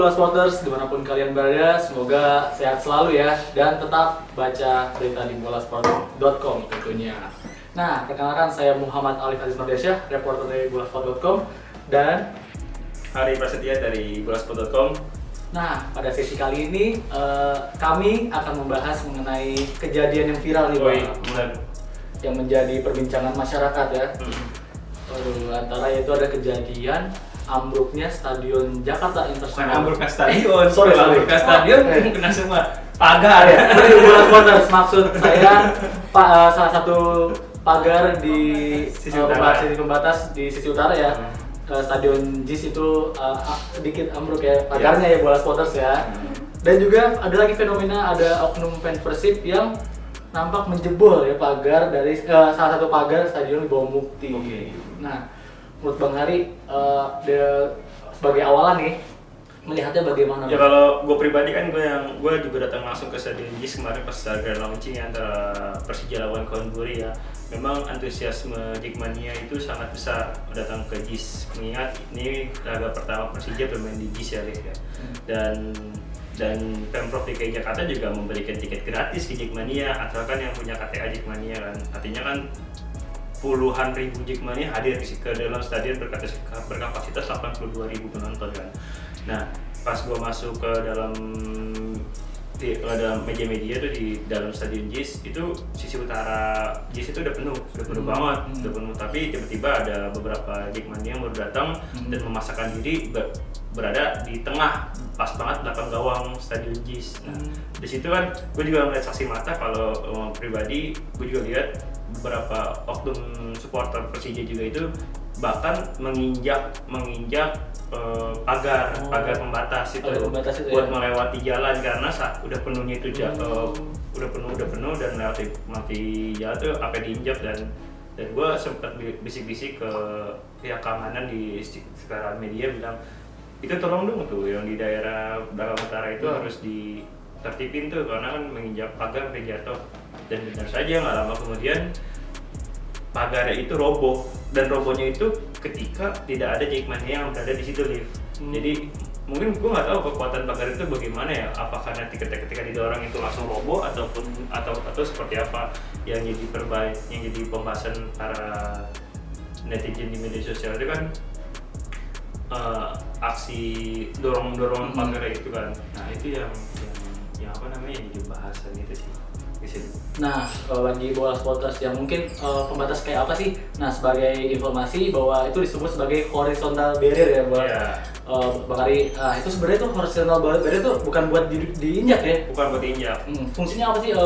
Bola Supporters dimanapun kalian berada, semoga sehat selalu ya dan tetap baca berita di bolasport.com tentunya. Nah, perkenalkan saya Muhammad Alif Aziz Mardiansyah, reporter dari bolasport.com dan Hari Prasetya dari bolasport.com. nah, pada sesi kali ini kami akan membahas mengenai kejadian yang viral nih Bang, yang menjadi perbincangan masyarakat ya. Antara yaitu ada kejadian ambruknya Stadion Jakarta Bukan Internasional. ambruknya stadion, sorry. ambruknya stadion kena semua pagar ya. Ini Bola Supporters, maksud saya salah satu pagar di Sisi utara. sisi pembatas di sisi utara ya. Stadion JIS itu sedikit ambruk ya pagarnya ya Bola Supporters ya. Dan juga ada lagi fenomena ada oknum fan Persib yang nampak menjebol ya pagar dari salah satu pagar Stadion Bawang Mukti. Oke. Nah, menurut Bang Hari sebagai awalan nih melihatnya bagaimana? Ya kalau gue pribadi kan gue juga datang langsung ke Stadion JIS kemarin pas grand launching antara Persija lawan Konburi ya. Memang antusiasme Jackmania itu sangat besar datang ke JIS, mengingat ini laga pertama Persija bermain di JIS ya, Liv ya. Dan Pemprov DKI Jakarta juga memberikan tiket gratis ke Jackmania, asalkan yang punya KTA Jackmania kan. Artinya kan puluhan ribu Jackmania hadir ke dalam stadion berkapasitas 82.000 penonton kan. Nah, pas gua masuk ke dalam media-media tuh di dalam stadion JIS itu sisi utara JIS itu udah penuh banget, udah penuh. Tapi tiba-tiba ada beberapa Jackmania yang baru datang dan memasakkan diri berada di tengah, pas banget belakang gawang stadion JIS. Nah, di situ kan gue juga ngeliat saksi mata. Kalau pribadi gue juga lihat beberapa oknum supporter Persija juga itu bahkan menginjak pagar pembatas itu buat ya? Melewati jalan karena udah penuhnya itu udah penuh dan mati jalan tuh apa diinjak dan gue sempat bisik-bisik ke pihak keamanan di sekitaran media bilang itu tolong dong tuh yang di daerah belakang utara itu harus ditertipin tuh karena kan menginjak pagar sampai jatuh. Dan benar saja nggak lama kemudian pagarnya itu roboh, dan robohnya itu ketika tidak ada Jackmania yang berada di situ, Liv. Jadi mungkin gue nggak tahu kekuatan pagar itu bagaimana ya, apakah nanti ketika didorong itu langsung roboh atau seperti apa yang jadi pembahasan para netizen di media sosial itu kan aksi dorong-dorongan pagar itu kan. Nah itu yang apa namanya jadi bahasan itu sih. Nah, bagi Bola Supporters yang mungkin pembatas kayak apa sih? Nah, sebagai informasi bahwa itu disebut sebagai horizontal barrier ya buat Bang Ari. Itu sebenarnya tuh horizontal barrier tuh bukan buat diinjak ya? Bukan buat diinjak. Fungsinya apa sih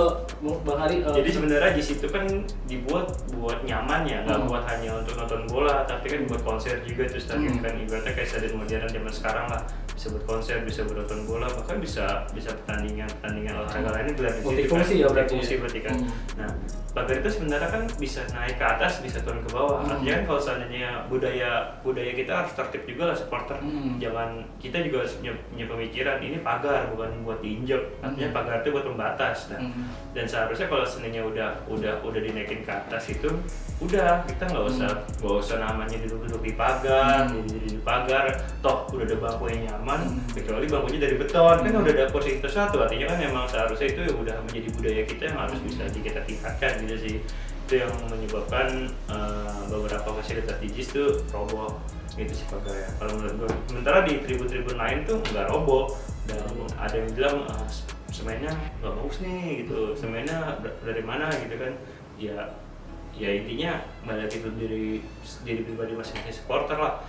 Bang Ari? Jadi sebenarnya di situ kan dibuat buat nyaman ya, nggak buat hanya untuk nonton bola, tapi kan buat konser juga tuh stadion kan ibaratnya kayak stadion modern zaman sekarang lah. Bisa buat konser, bisa buat nonton bola, bahkan bisa pertandingan olahraga lainnya gelar di situ. Multifungsi kan? Ya berarti kan. Nah, pagar itu sebenarnya kan bisa naik ke atas, bisa turun ke bawah. Artinya kan kalau seandainya budaya kita harus tertib juga lah supporter. Jangan, kita juga harus punya pemikiran ini pagar bukan buat diinjak. Artinya pagar itu buat pembatas. Nah, dan seharusnya kalau seandainya udah dinaikin ke atas itu udah kita nggak usah namanya duduk di pagar, di pagar. Toh udah ada bangku yang nyaman, kecuali bangkunya dari beton kan udah ada kursi itu satu. Artinya kan memang seharusnya itu udah menjadi budaya kita yang harus bisa kita tingkatkan gitu sih. Itu yang menyebabkan beberapa fasilitas di JIS tuh roboh gitu sih pagar ya. Kalau menurut gue, sementara di tribun-tribun lain tuh nggak roboh dan ada yang bilang semennya nggak bagus nih gitu, semennya dari mana gitu kan. Ya intinya balik itu diri pribadi masing-masing supporter lah.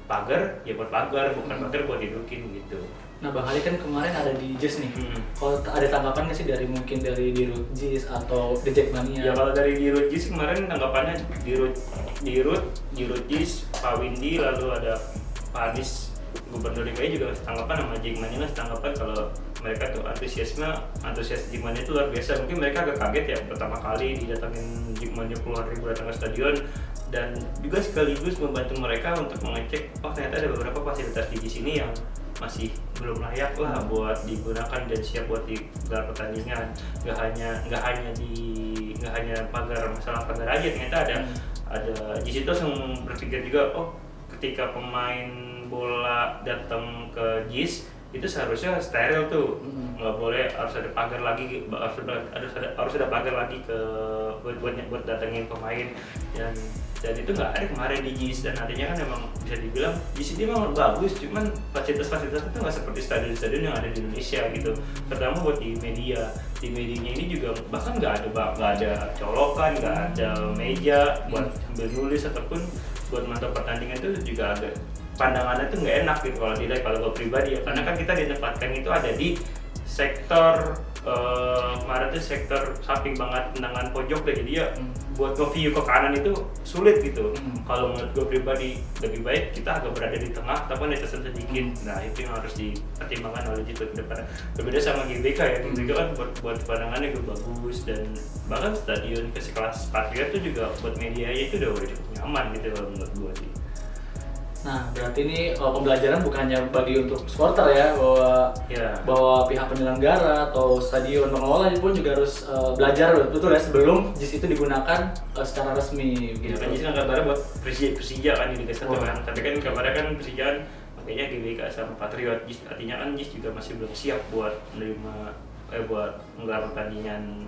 Pagar ya buat pagar, bukan pagar buat didudukin gitu. Nah, Bang Hari kan kemarin ada di JIS nih. Kalau ada tanggapan nggak sih dari Dirut JIS atau The Jackmania? Ya kalau dari Dirut JIS kemarin tanggapannya Dirut JIS, Pak Windy, lalu ada Pak Anies Gubernur DKI juga ngasih tanggapan, sama Jackmania ngasih tanggapan kalau mereka tuh antusias Jackmania itu luar biasa. Mungkin mereka agak kaget ya pertama kali didatangin Jackmania puluhan ribu datang ke stadion, dan juga sekaligus membantu mereka untuk mengecek ternyata ada beberapa fasilitas di sini yang masih belum layak lah buat digunakan dan siap buat digelar pertandingan. Nggak hanya masalah pagar aja, ternyata ada di situ langsung berpikir juga, ketika pemain bola datang ke JIS itu seharusnya steril tuh, nggak boleh, harus ada pagar lagi, harus ada pagar lagi ke buat datengin pemain, dan itu nggak ada kemarin di JIS. Dan artinya kan memang bisa dibilang JIS ini memang bagus, cuman fasilitas itu nggak seperti stadion-stadion yang ada di Indonesia gitu. Terutama buat di medianya ini juga bahkan nggak ada colokan, nggak ada meja buat sambil nulis ataupun buat mantau pertandingan. Itu juga agak pandangannya tuh nggak enak gitu kalau gue pribadi ya, karena kan kita ditempatkan itu ada di sektor kemarin tuh sektor samping banget tendangan pojok deh, jadi ya buat nge-view ke kanan itu sulit gitu. Kalau menurut gue pribadi lebih baik kita agak berada di tengah ataupun di atas sedikit. Nah itu yang harus dipertimbangkan oleh JIS ke depan. Berbeda sama GBK ya, GBK kan buat pandangannya juga bagus, dan bahkan stadion ke sekelas Patriot itu juga buat medianya itu udah cukup nyaman gitu kalau menurut gue sih. Nah, berarti ini pembelajaran bukan hanya bagi untuk supporter ya, bahwa pihak penyelenggara atau stadion pengelola pun juga harus belajar betul ya sebelum JIS itu digunakan secara resmi. Gitu. Kan JIS kan kabarnya buat Persija kan di Liga 1 kan, tapi kan kabarnya kan Persija makanya GBK sama Patriot. JIS artinya kan JIS juga masih belum siap buat menerima buat menggelar pertandingan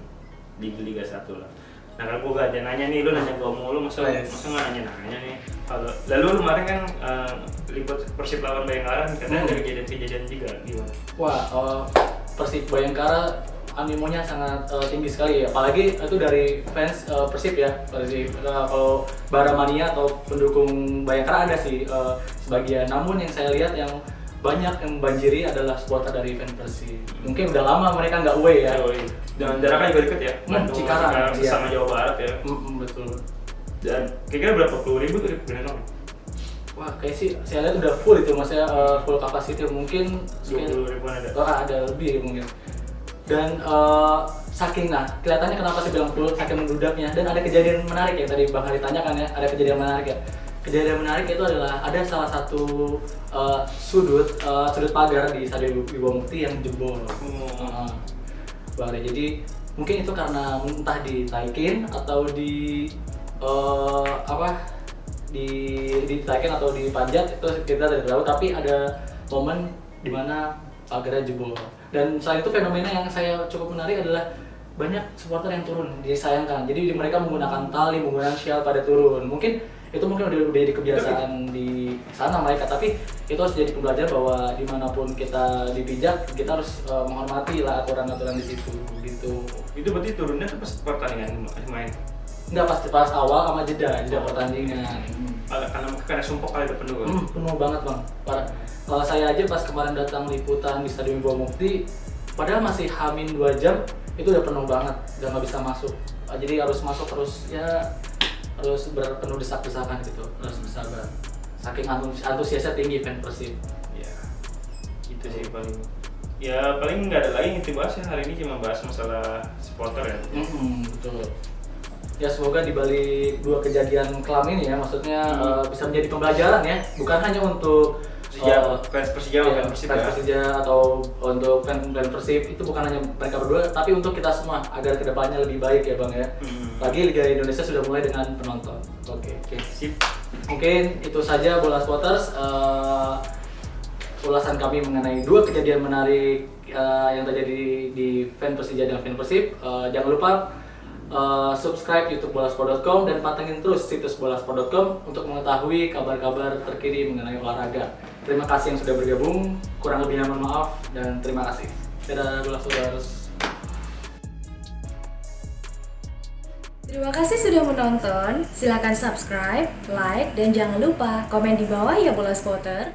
di Liga 1 lah. Nah kalau gue gak ada nanya nih, lu nanya gue mulu, masa gak nanya nih. Lalu kemarin kan liput Persib lawan Bayangkara, katanya ada kejadian juga, gimana? Wah, Persib Bayangkara animonya sangat tinggi sekali ya, apalagi itu dari fans Persib ya. Kalau Baramania atau pendukung Bayangkara ada sih sebagian, namun yang saya lihat yang banyak yang membanjiri adalah supporter dari fans Persib. Mungkin udah lama mereka nggak away ya. Dan jaraknya juga deket ya, Cikarang sama Jawa Barat ya. Betul. Dan kira-kira berapa puluh ribu tuh beneran? Wah, kayak sih saya lihat udah full itu, maksudnya full capacity mungkin 20 ribuan ada. Ada lebih mungkin. Dan saking, nah kelihatannya kenapa saya bilang full, saking membudaknya. Dan ada kejadian menarik ya, tadi Bang Hari tanyakan ya, ada kejadian menarik ya. Kejadian menarik itu adalah ada salah satu sudut pagar di Stadion Wibawa Mukti yang jebol. Jadi mungkin itu karena entah ditaikin atau ditaikin atau dipanjat, itu kita tidak tahu, tapi ada momen dimana pagarnya jebol. Dan selain itu fenomena yang saya cukup menarik adalah banyak supporter yang turun, disayangkan. Jadi mereka menggunakan tali, menggunakan syal pada turun. Mungkin udah jadi kebiasaan di sana mereka, tapi itu harus jadi pembelajaran bahwa dimanapun kita dipijak, kita harus menghormati lah aturan-aturan di situ gitu. Itu berarti turunnya tuh pas pertandingan main? Enggak, pas awal sama jeda pertandingan. Karena sumpah kali udah penuh kan? Penuh banget Bang. Kalau saya aja pas kemarin datang liputan di Stadion Wibawa Mukti, padahal masih H-2 jam, itu udah penuh banget, udah nggak bisa masuk. Jadi harus masuk terus ya, harus penuh desak-desakan gitu, harus bersabar. Saking antusiasnya tinggi fan Persib. Ya, itu sih paling. Ya paling nggak ada lagi yang dibahas ya hari ini, cuma bahas masalah supporter ya. Betul. Ya semoga di balik dua kejadian kelam ini ya, maksudnya bisa menjadi pembelajaran ya, bukan hanya untuk fans Persija atau untuk fans Persib, itu bukan hanya mereka berdua, tapi untuk kita semua agar kedepannya lebih baik ya Bang ya. Lagi Liga Indonesia sudah mulai dengan penonton. Oke. Sip. Mungkin itu saja Bola Spotters, ulasan kami mengenai dua kejadian menarik yang terjadi di fan Persija dan fan Persib. Jangan lupa subscribe YouTube bolasport.com dan pantengin terus situs bolasport.com untuk mengetahui kabar-kabar terkini mengenai olahraga. Terima kasih yang sudah bergabung, kurang lebihnya mohon maaf dan terima kasih. Dadah Bola Spotters. Terima kasih sudah menonton. Silakan subscribe, like, dan jangan lupa komen di bawah ya Bola Spotter.